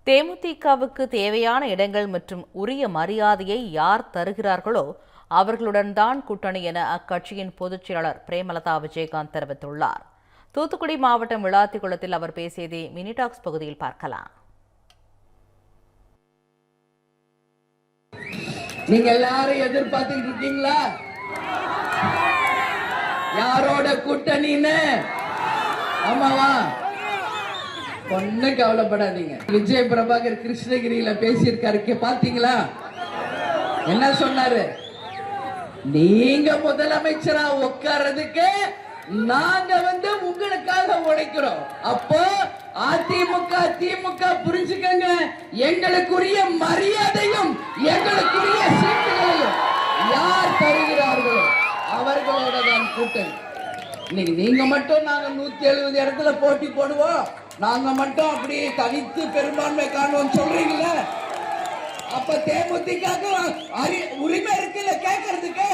தேமுதிகவுக்கு தேவையான இடங்கள் மற்றும் உரிய மரியாதையை யார் தருகிறார்களோ அவர்களுடன் தான் கூட்டணி என அக்கட்சியின் பொதுச் செயலாளர் பிரேமலதா விஜயகாந்த் தெரிவித்துள்ளார். தூத்துக்குடி மாவட்டம் விளாத்திக்குளத்தில் அவர் பேசியதை மினிடாக்ஸ் பகுதியில் பார்க்கலாம். நீங்க எல்லாரும் எதிர்பார்த்துட்டு இருக்கீங்களா? யாரோட கூட்டணின்னு? ஆமாவா? ஒண்ணு கவலைப்படாதீங்க. விஜய் பிரபாகர் கிருஷ்ணகிரியில பேசியிருக்காரு, பாத்தீங்களா? என்ன சொன்னாரு? நீங்க முதலமைச்சரா உட்கார்றதுக்கு நாங்க உங்களுக்காக உழைக்கிறோம். அப்போ அதிமுக திமுக புரிஞ்சுக்கங்க, எங்களுக்குரிய மரியாதையும் எங்களுக்குரிய சீட்டுகளையும் யார் தருகிறார்களோ அவர்களோட தான் கூட்டணி. இன்னைக்கு நீங்க மட்டும் நாங்க 170 இடத்துல போட்டி போடுவோம், நாங்க மட்டும் அப்படியே தனித்து பெரும்பான்மை காணுவோம் சொல்றீங்கள? அப்ப தேமுதிக உரிமை இருக்குல்ல கேட்கறதுக்கு?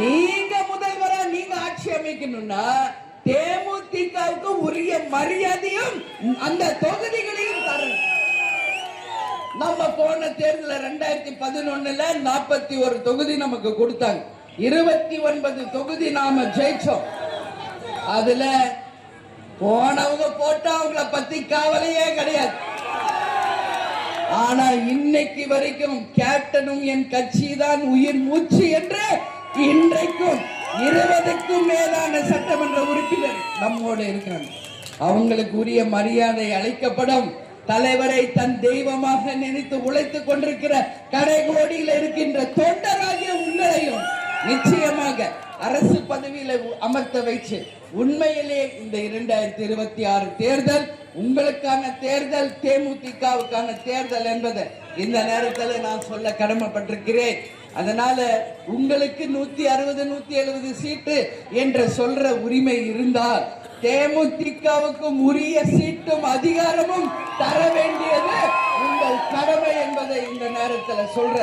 நீங்க முதல்வரா நீங்க ஆட்சி அமைக்கணும்னா தேமுதிகவுக்கு உரிய மரியாதையும் அந்த தொகுதிகளையும் தரணும். நம்ம போன தேர்தல் 2011 41 தொகுதி நமக்கு கொடுத்தாங்க, 29 தொகுதி நாம ஜெயிச்சோம். அதுல போனவங்க போட்டா அவங்கள பத்தி கவலையே கிடையாது. ஆனா இன்னைக்கு வரைக்கும் கேப்டனும் என் கட்சி தான் உயிர் மூச்சு என்று இன்றைக்கும் 20க்கும் மேலான சட்டமன்ற உறுப்பினர் நம்மோடு இருக்கிறாங்க. அவங்களுக்கு உரிய மரியாதை அளிக்கப்படும். தலைவரை தன் தெய்வமாக நினைத்து உழைத்துக் கொண்டிருக்கிற கடைகோடியில் இருக்கின்ற தொண்டராகிய உங்களையும் நிச்சயமாக அரசு பதவியில அமர்த்த வைச்சு உண்மையிலே இந்த 2026 தேர்தல் உங்களுக்கான தேர்தல், தேமுதிகவுக்கான தேர்தல் என்பதை இந்த நேரத்தில் நான் சொல்ல கடமைப்பட்டிருக்கிறேன். அதனால உங்களுக்கு 160 170 சீட்டு என்று சொல்ற உரிமை இருந்தால் தேமுதிகவுக்கும் உரிய சீட்டும் அதிகாரமும் தர வேண்டியது உங்கள் கடமை என்பதை இந்த நேரத்தில் சொல்ற.